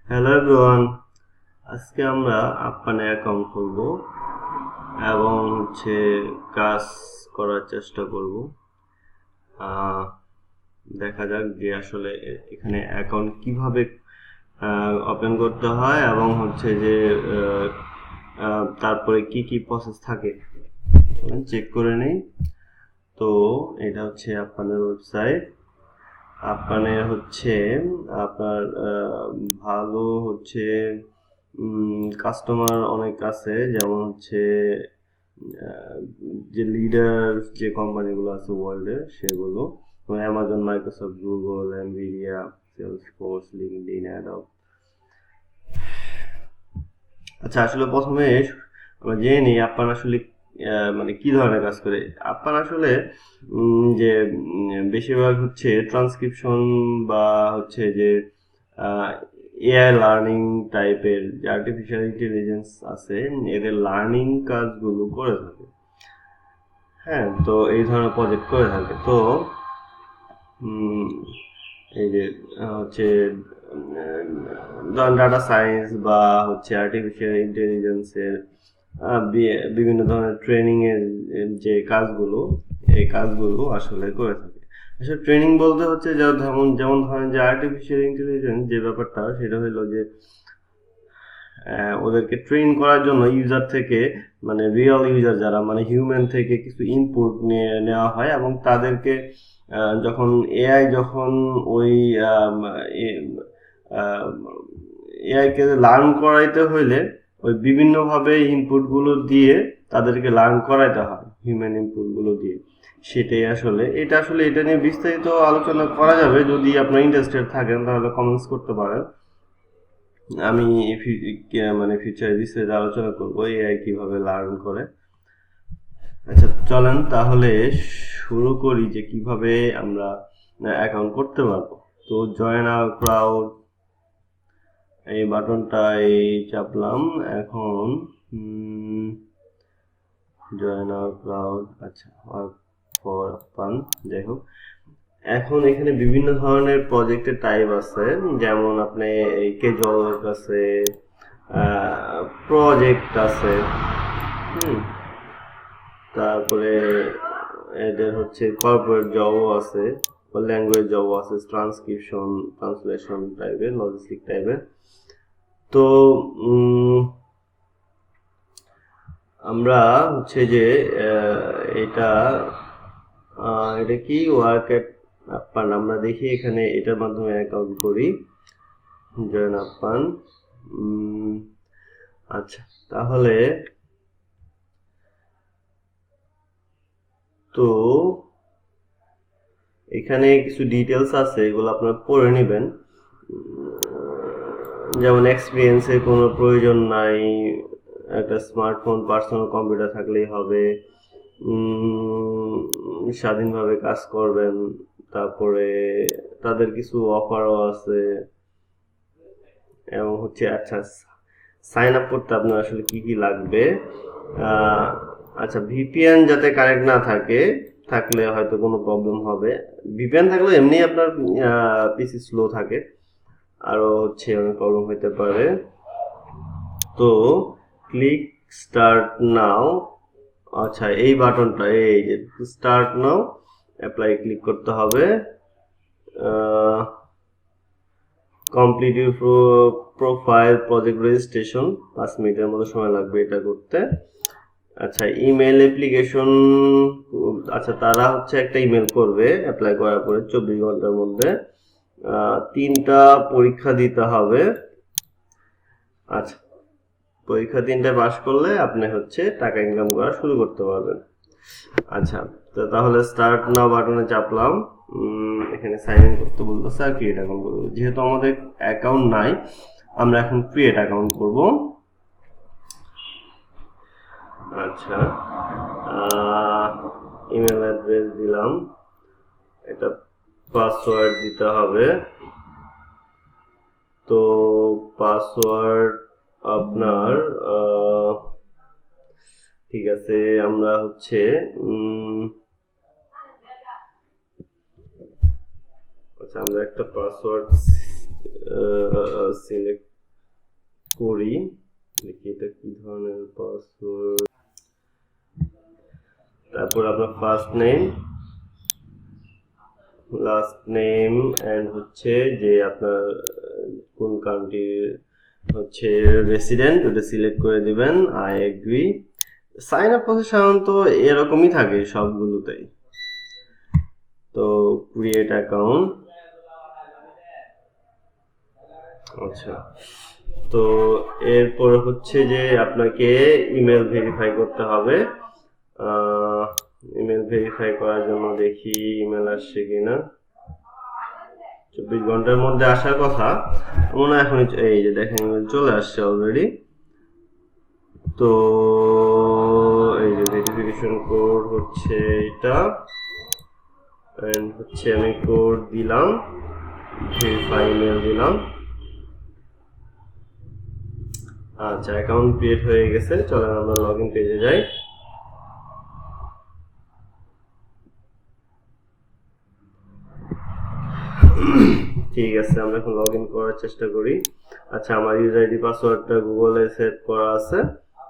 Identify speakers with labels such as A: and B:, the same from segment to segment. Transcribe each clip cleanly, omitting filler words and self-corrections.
A: Hello everyone, আজকে আমরা আপ্পানে account খুলব এবং কাজ করার চেষ্টা করব। দেখা যাক যে আসলে এখানে অ্যাকাউন্ট কিভাবে ওপেন করতে হয় এবং তারপরে কি কি প্রসেস থাকে চেক করে নেই। তো এটা হচ্ছে আপ্পানের ওয়েবসাইট। আপ্পানে আপনার ভালো কাস্টমার অনেক আছে, যেমন যে লিডার যে কোম্পানিগুলো আছে ওয়ার্ল্ডে সেগুলো Amazon, Microsoft, Google, Nvidia, Salesforce, LinkedIn, Adobe. আচ্ছা, আসলে প্রথমে আমরা জেনে নিই আপ্পান আসলে মানে কি ধরনের কাজ করে। আপ্পান আসলে বেশিরভাগ ট্রান্সক্রিপশন বা এআই লার্নিং টাইপের যে আর্টিফিশিয়াল ইন্টেলিজেন্স আছে এদের লার্নিং কাজগুলো করে থাকে। হ্যাঁ, তো এই ধরনের প্রজেক্ট করে থাকে। তো এই যে হচ্ছে ডাটা সায়েন্স বা আর্টিফিশিয়াল ইন্টেলিজেন্সের বিভিন্ন ধরনের ট্রেনিং এর যে কাজগুলো, এই কাজগুলো আসলে করে থাকে। আসলে ট্রেনিং বলতে যেমন ধরেন যে আর্টিফিশিয়াল ইন্টেলিজেন্স যে ব্যাপারটা, সেটা হলো যে ওদেরকে ট্রেন করার জন্য ইউজার থেকে, মানে রিয়েল ইউজার যারা, মানে হিউম্যান থেকে কিছু ইনপুট নিয়ে নেওয়া হয় এবং তাদেরকে যখন ওই এআই কে লার্ন করাইতে হইলে ওই বিভিন্নভাবে ইনপুট গুলো দিয়ে তাদেরকে লার্ন করাইতে হয়, হিউম্যান ইনপুট গুলো দিয়ে। এটা নিয়ে বিস্তারিত আলোচনা করা যাবে। যদি আপনার ইন্টারেস্টেড থাকেন তাহলে কমেন্টস করতে পারেন। আমি মানে ফিউচারে বিস্তারিত আলোচনা করবো এআই কিভাবে লার্ন করে। আচ্ছা, চলেন তাহলে শুরু করি যে কিভাবে আমরা অ্যাকাউন্ট করতে পারবো। তো জয়েন আওয়ার ক্রাউড এই বাটনটাই চাপলাম। এখন জয়েন আওয়ার ক্রাউড, আচ্ছা, ফর আপ্পান, যাই হোক। এখন এখানে বিভিন্ন ধরনের প্রজেক্টের টাইপ আছে, যেমন আপনি ক্যাজুয়াল ওয়ার্ক আছে, প্রজেক্ট আছে, তারপরে এদের কর্পোরেট জবও আছে, ল্যাঙ্গুয়েজ জবও আছে, ট্রান্সক্রিপশন, ট্রান্সলেশন টাইপের, লজিস্টিক টাইপের। তো আমরা এটা এটা কি ওয়ার্ক এট আপ্পান, আমরা দেখি এখানে এটার মাধ্যমে অ্যাকাউন্ট করি। জয়েন আপ্পান। আচ্ছা, তাহলে তো এখানে কিছু ডিটেলস আছে, এগুলো আপনারা পড়ে নেবেন। যেমন এক্সপিরিয়েন্সের কোনো প্রয়োজন নাই, একটা স্মার্টফোন, পার্সোনাল কম্পিউটার থাকলেই হবে, স্বাধীনভাবে কাজ করবেন, তারপরে তাদের কিছু অফারও আছে, এবং আচ্ছা, সাইন আপ করতে আপনার আসলে কি কি লাগবে। আচ্ছা, ভিপিএন যাতে কানেক্ট না থাকলে হয়তো কোনো প্রবলেম হবে। ভিপিএন থাকলে এমনি আপনার পিসি স্লো থাকে, আরো অনেক প্রবলেম হতে পারে। তো ক্লিক স্টার্ট নাও। আচ্ছা, এই বাটনটা, এই যে স্টার্ট নাও, অ্যাপ্লাই ক্লিক করতে হবে। Complete your profile project registration, 5 মিনিটের মতো সময় লাগবে এটা করতে। আচ্ছা, ইমেল অ্যাপ্লিকেশন, আচ্ছা, তারা একটা ইমেল করবে অ্যাপ্লাই করার পরে 24 ঘন্টার মধ্যে। 3টা পরীক্ষা দিতে হবে। আচ্ছা, পরীক্ষা 3টায় পাস করলে আপনি টাকা ইনকাম করা শুরু করতে পারবেন। আচ্ছা, তো তাহলে স্টার্ট নাও বাটনে চাপলাম। এখানে সাইন ইন করতে বলতেছে আর ক্রিয়েট অ্যাকাউন্ট করবো। যেহেতু আমাদের অ্যাকাউন্ট নাই, আমরা এখন ক্রিয়েট অ্যাকাউন্ট করব। আচ্ছা, ইমেল অ্যাড্রেস দিলাম, এটা পাসওয়ার্ড দিতে হবে। তো পাসওয়ার্ড আপনার ঠিক আছে, আমরা আচ্ছা, আমরা একটা পাসওয়ার্ড সিলেক্ট করি, দেখি এটা কি ধরনের পাসওয়ার্ড। তারপর আপনার first name, last name and হচ্ছে যে আপনার কোন কান্ট্রির হচ্ছে রেসিডেন্ট, ওটা সিলেক্ট করে দিবেন। I agree. Sign up process সাধারণত এরকমই থাকে সবগুলোতেই। তো ক্রিয়েট অ্যাকাউন্ট, আচ্ছা। তো এরপর হচ্ছে যে আপনাকে ইমেল ভেরিফাই করতে হবে। ইমেল ভেরিফাই করার জন্য দেখি ইমেল আসছে কিনা। 24 ঘন্টার মধ্যে আসার কথা, মনে হয় এখন এই যে দেখেন ইমেল চলে আসছে অলরেডি। তো এই যে ভেরিফিকেশন কোড হচ্ছে এটা, এন্ড হচ্ছে আমি কোড দিলাম, ভেরিফাই ইমেল দিলাম। আচ্ছা, অ্যাকাউন্ট ক্রিয়েট হয়ে গেছে। চলেন আমরা লগইন পেজে যাই। ঠিক আছে, আমরা এখন লগইন করার চেষ্টা করি। আচ্ছা, আমার ইউজার আইডি পাসওয়ার্ডটা গুগলে সেভ করা আছে।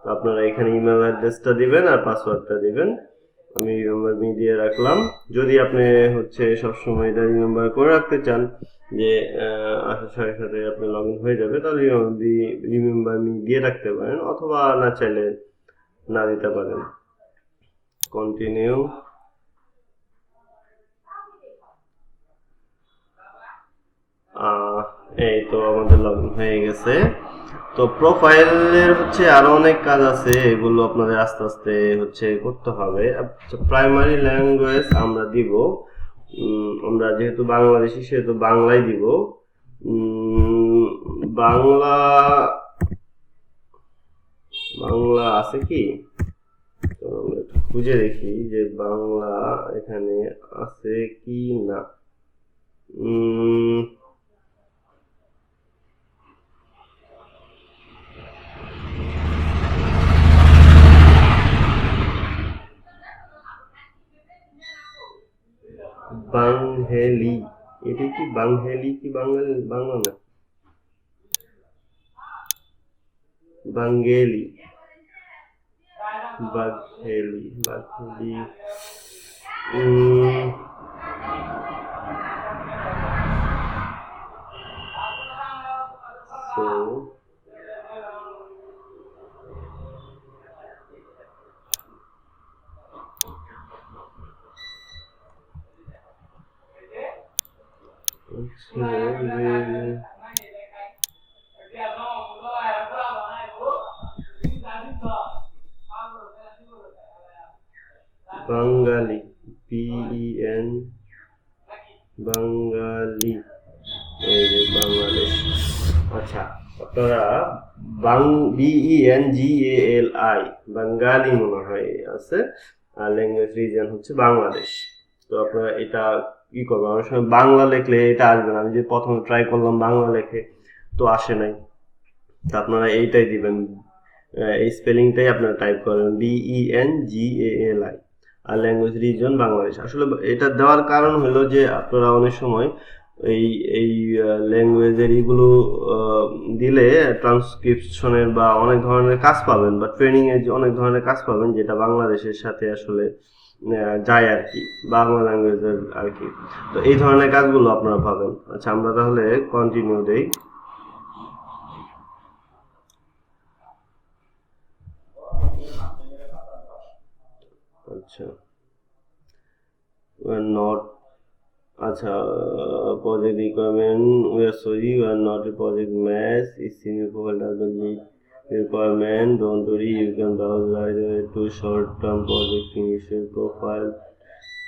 A: তো আপনারা এখানে ইমেল অ্যাড্রেসটা দিবেন আর পাসওয়ার্ডটা দিবেন। আমি রিমেম্বার মি দিয়ে রাখলাম। যদি আপনি হচ্ছে সবসময় এটা রিমেম্বার করে রাখতে চান যে আসার সাথে সাথে আপনি লগ ইন হয়ে যাবে, তাহলে রিমেম্বার মি দিয়ে রাখতে পারেন, অথবা না চাইলে না দিতে পারেন। কন্টিনিউ। এই তো আমাদের লগ ইন হয়ে গেছে। তো প্রোফাইলের হচ্ছে আরো অনেক কাজ আছে, এগুলো আপনাদের আস্তে আস্তে হচ্ছে করতে হবে। প্রাইমারি ল্যাঙ্গুয়েজ আমরা দিব, আমরা যেহেতু বাংলাদেশি সেহেতু বাংলাই দিব। বাংলা বাংলা আছে কি, তো আমরা একটু খুঁজে দেখি যে বাংলা এখানে আছে কি না। বাংহেলি, এটা কি বাংহেলি কি বাঙালি, বাংলা না, বাঙ্গেলি, বাঘেলি, বাঘেলি। So বাঙালি, BEN, বাঙালি, এই যে বাংলাদেশ। আচ্ছা, আপনারা BENGALI, বাঙালি মনে হয় আছে, আর ল্যাঙ্গুয়েজ রিজন হচ্ছে বাংলাদেশ। তো আপনারা এটা কি করবেন, অনেক সময় বাংলা লিখলে এটা আসবে না। আমি যে প্রথমে ট্রাই করলাম বাংলা লেখে, তো আসে নাই। তো আপনারা এইটাই দিবেন, এই স্পেলিংটাই আপনারা টাইপ করেন, BENGALI, আর ল্যাঙ্গুয়েজ রিজন বাংলাদেশ। আসলে এটা দেওয়ার কারণ হলো যে আপনারা অনেক সময় এই এই ল্যাঙ্গুয়েজের এগুলো দিলে ট্রান্সক্রিপশনের বা অনেক ধরনের কাজ পাবেন, বা ট্রেনিং এর অনেক ধরনের কাজ পাবেন, যেটা বাংলাদেশের সাথে আসলে যায় আর কি, বাংলা ল্যাঙ্গুয়েজের আর কি। তো এই ধরনের কাজগুলো আপনারা পাবেন। আচ্ছা, আমরা তাহলে কন্টিনিউ দেই। আচ্ছা, not, আচ্ছা, project requirement, we are sorry, you are not a project match, is senior profile doesn't meet requirement, don't worry, you can browse right away to short-term project initial profile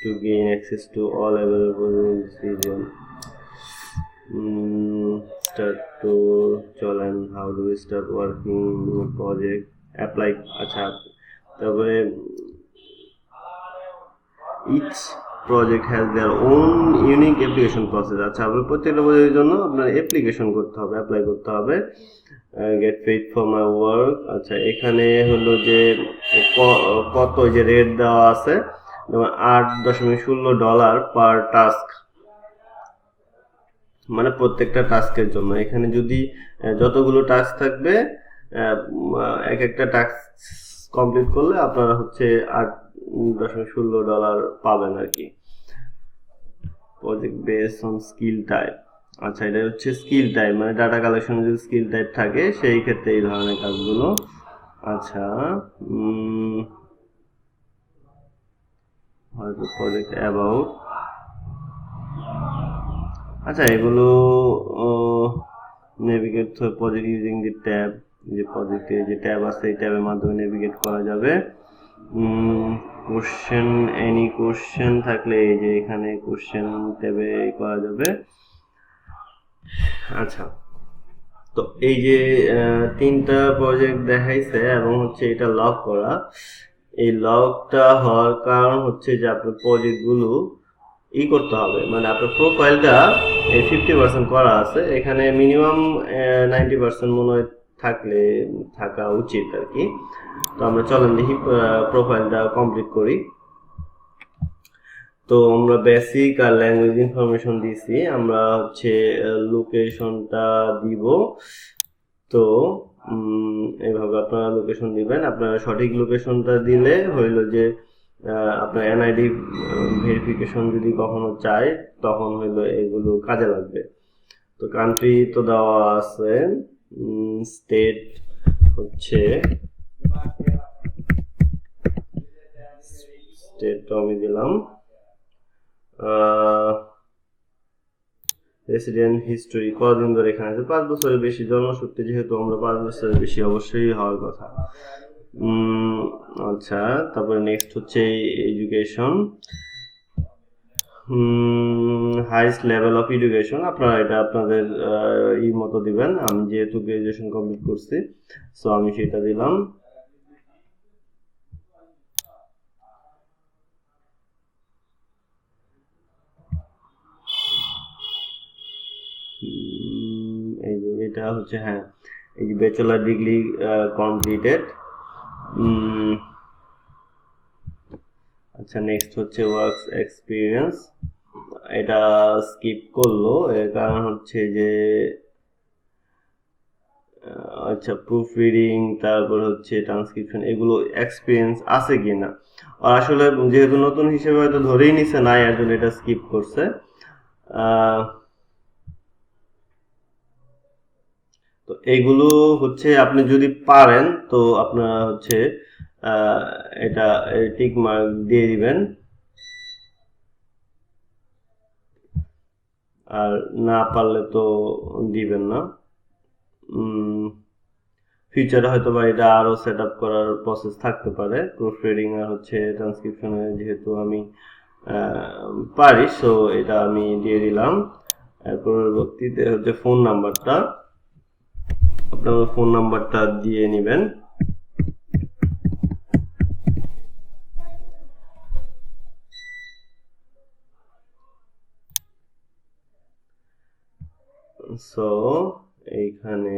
A: to gain access to all available in this region. Start to চলেন, how do we start working project, apply। আচ্ছা, তারপরে each project has their own unique application process। আচ্ছা, আপনার প্রত্যেকটা প্রজেক্টের জন্য আপনার application করতে হবে, অ্যাপ্লাই করতে হবে। Gate paid for my work. আচ্ছা, এখানে হলো যে কত যে রেট দেওয়া আছে, যেমন $8.16 পার টাস্ক। মানে প্রত্যেকটা টাস্কের জন্য। এখানে যদি যতগুলো টাস্ক থাকবে এক একটা টাস্ক কমপ্লিট করলে আপনারা হচ্ছে $8.16 পাবেন আর কি। Project base on skill type. আচ্ছা, এটা হচ্ছে স্কিল টাইপ, মানে ডাটা কালেকশন যদি স্কিল টাইপ থাকে সেই ক্ষেত্রে এই ধরনের কাজগুলো। আচ্ছা, হয়তো প্রজেক্ট অ্যাবাউট। আচ্ছা, এগুলো navigate through project using the tab, যে প্রজেক্টে যে ট্যাব আছে এই ট্যাবের মাধ্যমে নেভিগেট করা যাবে। কোশ্চেন, এনি কোশ্চেন থাকলে এই যে এখানে কোশ্চেন ট্যাবে করা যাবে। আচ্ছা, তো এই যে তিনটা প্রজেক্ট দেখাইছে এবং হচ্ছে এটা লক করা। এই লকটা হওয়ার কারণ হচ্ছে যে আপনার প্রজেক্টগুলো করতে হবে, মানে আপনার প্রোফাইলটা এই 50% করা আছে, এখানে মিনিমাম 90% মনে হয় থাকা উচিত আর কি। তো আমরা চলেন দেখি প্রোফাইলটা কমপ্লিট করি। তো আমরা বেসিক আর ল্যাঙ্গুয়েজ ইনফরমেশন দিছি, আমরা হচ্ছে লোকেশনটা দিব। তো এইভাবে আপনারা লোকেশন দিবেন। আপনারা সঠিক লোকেশনটা দিলে হইলো যে আপনার এনআইডি ভেরিফিকেশন যদি কখনো চায় তখন হইলো এগুলো কাজে লাগবে। তো কান্ট্রি তো দেওয়া আছে, স্টেট হচ্ছে স্টেট তো আমি দিলাম। রেসিডেন্ট হিস্টোরি কতদিন ধরে এখানে আছে, 5 বছরের বেশি। জন্মসূত্রে যেহেতু আমরা 5 বছরের বেশি অবশ্যই হওয়ার কথা। আচ্ছা, তারপরে নেক্সট হচ্ছে education, highest level of education. আপনারা এটা আপনাদের মতো দিবেন। আমি যেহেতু গ্রাজুয়েশন কমপ্লিট করছি সো আমি সেটা দিলাম। এই যে এটা হচ্ছে, হ্যাঁ, এই যে ব্যাচেলার ডিগ্রি কমপ্লিটেড। আচ্ছা, নেক্সট হচ্ছে ওয়ার্কস এক্সপিরিয়েন্স। এটা স্কিপ করলো, এর কারণ হচ্ছে যে আচ্ছা, প্রুফ রিডিং, তারপর হচ্ছে ট্রান্সক্রিপশন, এগুলো এক্সপিরিয়েন্স আছে কিনা। আর আসলে যেহেতু নতুন হিসেবে হয়তো ধরেই নিছে না, এর জন্য এটা স্কিপ করছে। তো এইগুলো হচ্ছে আপনি যদি পারেন তো আপনারা হচ্ছে এটা টিক মার্ক দিয়ে দিবেন, আর না পারলে তো দিবেন না। ফিউচারে হয়তো বা এটা আরো সেট আপ করার প্রসেস থাকতে পারে। প্রুফ রিডিং আর হচ্ছে ট্রান্সক্রিপশনে যেহেতু আমি পারি সো এটা আমি দিয়ে দিলাম। পরবর্তীতে হচ্ছে ফোন নাম্বারটা, আপনার ফোন নাম্বারটা দিয়ে নেবেন। সো এইখানে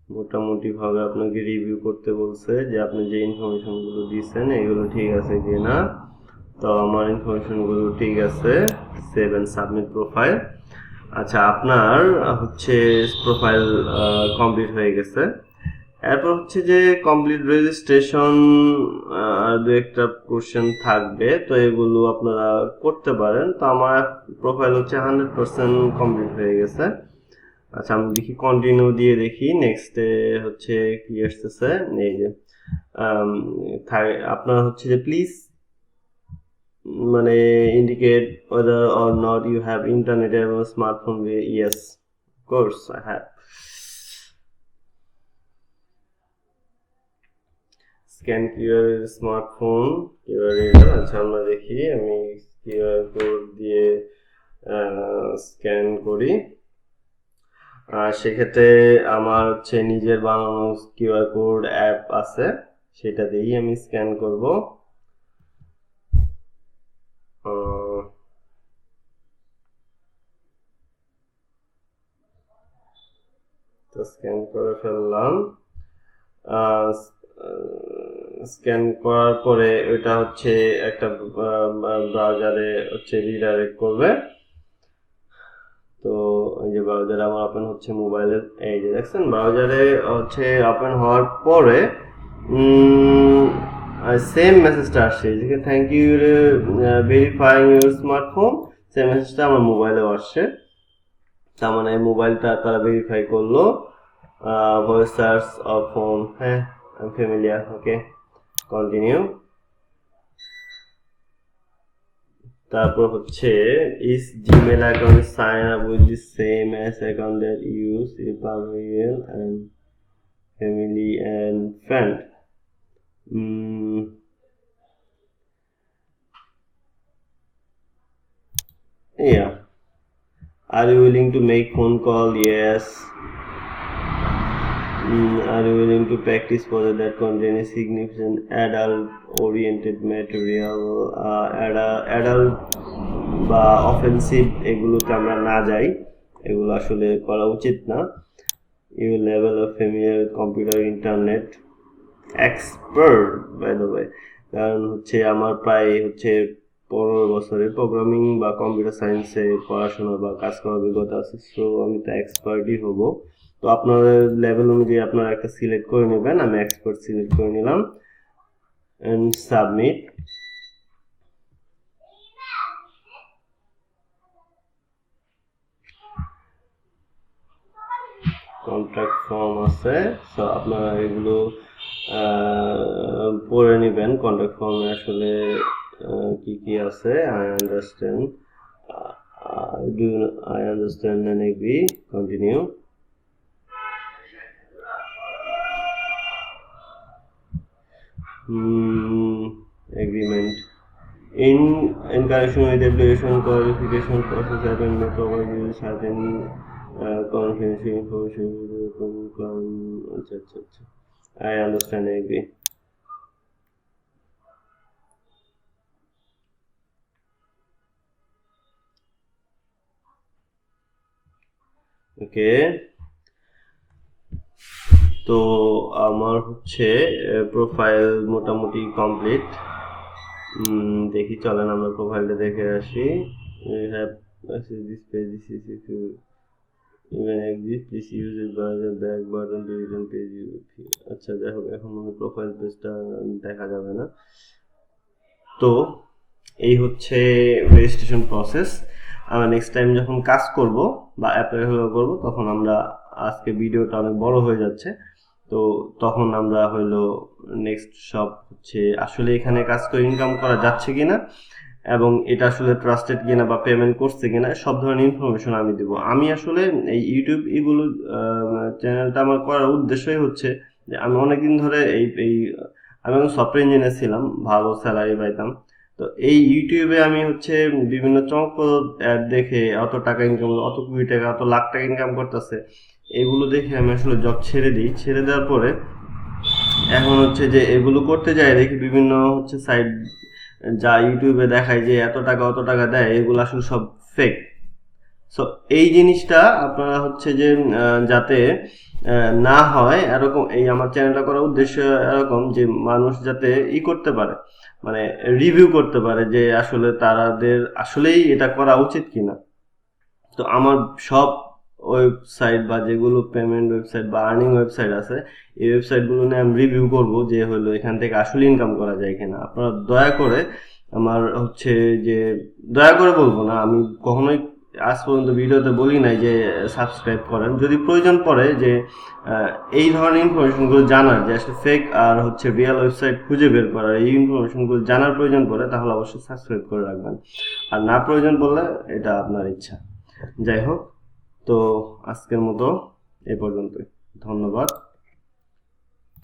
A: মোটামুটি ভাবে আপনাকে রিভিউ করতে বলছে যে আপনি যে ইনফরমেশন গুলো দিচ্ছেন এগুলো ঠিক আছে কিনা। তো আমার ইনফরমেশন গুলো ঠিক আছে। Save and submit profile. আচ্ছা, আপনার হচ্ছে প্রোফাইল কমপ্লিট হয়ে গেছে। এরপর হচ্ছে যে কমপ্লিট রেজিস্ট্রেশন, আর দু একটা কোশ্চেন থাকবে, তো এগুলো আপনারা করতে পারেন। তো আমার প্রোফাইল হচ্ছে 100% কমপ্লিট হয়ে গেছে। আচ্ছা, আমি দেখি কন্টিনিউ দিয়ে দেখি নেক্সটে হচ্ছে কি আসতেছে। এই যে আপনার হচ্ছে যে প্লিজ মানে indicate whether or not you have internet or smartphone. Yes, of course I have. Scan QR smartphone QR reader. আচ্ছা, আমরা দেখি, আমি কিউআর কোড দিয়ে স্ক্যান করি। আর সেক্ষেত্রে আমার হচ্ছে নিজের বানানো কিউআর কোড অ্যাপ আছে, সেটা দিয়েই আমি স্ক্যান করব। তো স্ক্যান করে ফেললাম। স্ক্যান করার পরে ওইটা হচ্ছে একটা ব্রাউজারে হচ্ছে রিডাইরেক্ট করবে। তো এই যে ব্রাউজারে আমার ওপেন হচ্ছে মোবাইলের, এই যে দেখছেন ব্রাউজারে হচ্ছে ওপেন হওয়ার পরে সেম মেসেজটা আসছে যে thank you verifying your smartphone, same মেসেজটা আমার মোবাইলেও আসছে। তার মানে মোবাইলটা তারা ভেরিফাই করলো। ভয়েস সার্চ অফ ফোন, হ্যাঁ আমি ফ্যামিলিয়ার, ওকে কন্টিনিউ। তারপর হচ্ছে is Gmail account sign up with the same as account that use a familiar and family and friend. Yeah. Are you willing to make phone call? Yes. Are you willing to practice project that contain a significant adult-oriented material? Adult বা offensive এগুলোতে আমরা না যাই, এগুলো আসলে করা উচিত না। You level of familiar computer internet expert by the way, কারণ হচ্ছে আমার প্রায় হচ্ছে 15 বছরের প্রোগ্রামিং বা কম্পিউটার সায়েন্সে পড়াশোনা বা কাজ করার অভিজ্ঞতা আছে, সো আমি তো এক্সপার্টই হব। তো আপনাদের লেভেল অনুযায়ী আপনারা একটা সিলেক্ট করে নেবেন, আমি এক্সপার্ট সিলেক্ট করে নিলাম এন্ড সাবমিট। কন্ট্রাক্ট ফর্ম আছে, সো আপনারা এগুলো পড়ে নেবেন। কন্ট্রাক্ট ফর্মে আসলে কি কি আছে, I understand, I understand and agree, continue. Agreement. In connection with application qualification process, Appen may provide you certain confidential information. I understand and agree. ওকে, তো আমার হচ্ছে প্রোফাইল মোটামুটি কমপ্লিট। দেখি চলেন আমরা প্রোফাইলটা দেখে আসি। আচ্ছা যাই হোক, এখন প্রোফাইল পেজটা দেখা যাবে না। তো এই হচ্ছে রেজিস্ট্রেশন প্রসেস। আমরা নেক্সট টাইম যখন কাজ করব বা অ্যাপ্লাই করব, তখন আমরা, আজকে ভিডিওটা অনেক বড় হয়ে যাচ্ছে, তো তখন আমরা হইলো নেক্সট সব হচ্ছে আসলে এখানে কাজ করে ইনকাম করা যাচ্ছে কিনা এবং এটা আসলে ট্রাস্টেড কিনা বা পেমেন্ট করছে কিনা সব ধরনের ইনফরমেশন আমি দেবো। আমি আসলে এই ইউটিউব এগুলো চ্যানেলটা আমার করার উদ্দেশ্যই হচ্ছে যে আমি অনেকদিন ধরে আমি সফটওয়্যার ইঞ্জিনিয়ার ছিলাম, ভালো স্যালারি পাইতাম। তো এই ইউটিউবে আমি হচ্ছে বিভিন্ন চমকপ্রদ অ্যাড দেখে অত টাকা ইনকাম, অত কোটি টাকা, অত লাখ টাকা ইনকাম করতেছে, এগুলো দেখে আমি আসলে জব ছেড়ে দিই। ছেড়ে দেওয়ার পরে এখন হচ্ছে যে এগুলো করতে যাই দেখি বিভিন্ন হচ্ছে সাইট যা ইউটিউবে দেখায় যে এত টাকা অত টাকা দেয়, এগুলো আসলে সব ফেক। সো এই জিনিসটা আপনারা হচ্ছে যে যাতে না হয় এরকম, এই আমার চ্যানেলটা করার উদ্দেশ্য এরকম যে মানুষ যাতে করতে পারে, মানে রিভিউ করতে পারে যে আসলে তাদের আসলেই এটা করা উচিত কিনা। তো আমার সব ওয়েবসাইট বা যেগুলো পেমেন্ট ওয়েবসাইট বা আর্নিং ওয়েবসাইট আছে, এই ওয়েবসাইটগুলো নিয়ে আমি রিভিউ করব যে হলো এখান থেকে আসলে ইনকাম করা যায় কিনা। আপনারা দয়া করে আমার হচ্ছে যে, দয়া করে বলবো না, আমি কখনোই আজ পর্যন্ত ভিডিওতে বলি নাই যে সাবস্ক্রাইব করেন। যদি প্রয়োজন পড়ে যে এই ধরনের ইনফরমেশনগুলো জানার, যে আসলে ফেক আর হচ্ছে রিয়েল ওয়েবসাইট খুঁজে বের করার, এই ইনফরমেশনগুলো জানার প্রয়োজন পড়ে, তাহলে অবশ্যই সাবস্ক্রাইব করে রাখবেন। আর না প্রয়োজন পড়লে এটা আপনার ইচ্ছা। যাই হোক, তো আজকের মতো এ পর্যন্তই। ধন্যবাদ।